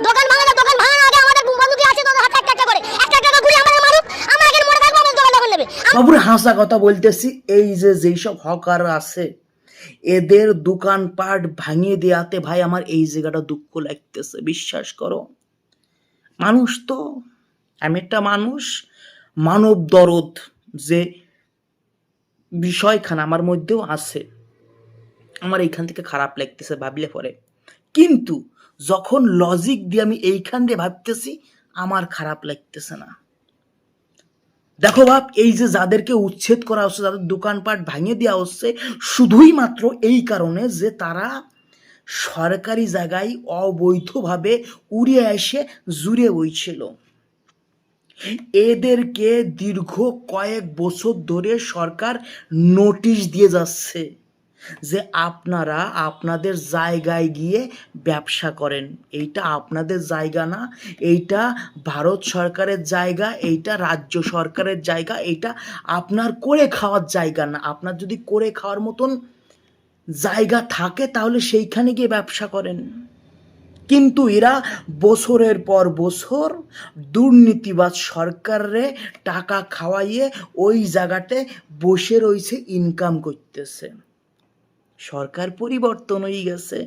দোকান ভাঙা না, দোকান ভাঙার আগে আমাদের বন্ধুটি আছে তো হাতে একটা করে ঘুরে আমাদের মারুক, আমরা আগে মরে থাকবো, আমাদের দোকান দখল নেবে। বাবুর হাসা কথা বলতেছি, এই যে যেসব হকার আছে এদের দোকানপাট ভাঙিয়ে দেওয়াতে ভাই আমার এই জায়গাটা দুঃখ লাগতেছে। বিশ্বাস করো, মানুষ তো, আমি একটা মানুষ, মানব দরদ যে বিষয়খানা আমার মধ্যেও আছে, আমার এইখান থেকে খারাপ লাগতেছে ভাবলে পরে। কিন্তু যখন লজিক দিয়ে আমি এইখান দিয়ে ভাবতেছি, আমার খারাপ লাগতেছে না। দেখো বাপ, এই যে যাদেরকে উচ্ছেদ করা হচ্ছে, যাদের দোকানপাট ভাঙিয়ে দেওয়া হচ্ছে, শুধুই মাত্র এই কারণে যে তারা সরকারি জায়গায় অবৈধভাবে উড়ে এসে জুড়ে বইছিল। এদেরকে দীর্ঘ কয়েক বছর ধরে সরকার নোটিশ দিয়ে যাচ্ছে যে আপনারা আপনাদের জায়গায় গিয়ে ব্যবসা করেন, এইটা আপনাদের জায়গা না, এইটা ভারত সরকারের জায়গা, এইটা রাজ্য সরকারের জায়গা, এইটা আপনার করে খাওয়ার জায়গা না। আপনার যদি করে খাওয়ার মতন জায়গা থাকে তাহলে সেইখানে গিয়ে ব্যবসা করেন। কিন্তু এরা বছরের পর বছর দুর্নীতিবাজ সরকারে টাকা খাওয়াইয়ে ওই জায়গাতে বসে রয়েছে, ইনকাম করতেছে। সরকার পরিবর্তন হয়ে গেছে,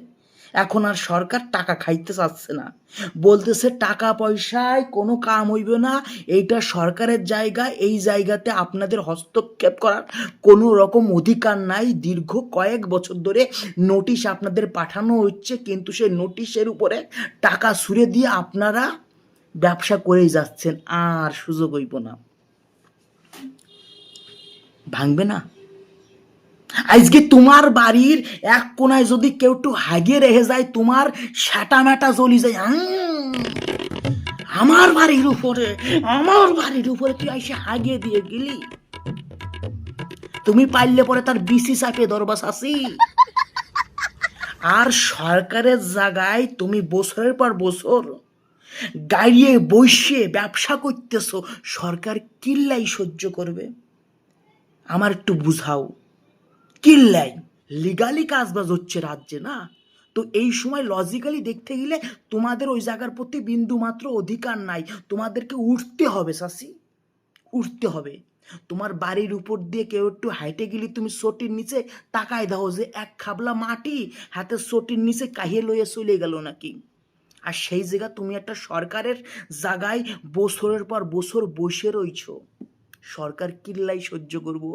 এখন আর সরকার টাকা খাইতে চাচ্ছে না, বলতেছে টাকা পয়সায় কোনো কাম হইবে না, এইটা সরকারের জায়গা, এই জায়গাতে আপনাদের হস্তক্ষেপ করার কোনো রকম অধিকার নাই। দীর্ঘ কয়েক বছর ধরে নোটিশ আপনাদের পাঠানো হচ্ছে, কিন্তু সেই নোটিশের উপরে টাকা ছুঁড়ে দিয়ে আপনারা ব্যবসা করেই যাচ্ছেন, আর সুযোগ হইব না। ভাঙবে না। আজকে তোমার বাড়ির এক কোনায় যদি কেউ একটু হাগিয়ে রেখে যায়, তোমার সেটা মেটা জ্বলি যায়, আমার বাড়ির উপরে তুই এসে হাগিয়ে দিয়ে গেলি, তুমি পারলে পরে তার বিসি চাপে দরবাস আসি। আর সরকারের জায়গায় তুমি বছরের পর বছর গাড়িয়ে বসে ব্যবসা করতেছো, সরকার কিল্লাই সহ্য করবে? আমার একটু বুঝাও, কিল্লাই লিগালি কাজবাজ হচ্ছে রাজ্যে না, তো এই সময় লজিক্যালি দেখতে গেলে তোমাদের ওই জায়গার প্রতি বিন্দু মাত্র অধিকার নাই, তোমাদেরকে উঠতে হবে চাষি, উঠতে হবে। তোমার বাড়ির উপর দিয়ে কেউ একটু হাইটে গেলে তুমি চটির নিচে তাকায় দাও যে এক খাবলা মাটি হাতে চটির নিচে কাহিয়ে লইয়ে চলে গেল নাকি। আর সেই জায়গা তুমি একটা সরকারের জায়গায় বছরের পর বছর বসে রইছ, সরকার কিল্লাই সহ্য করবো?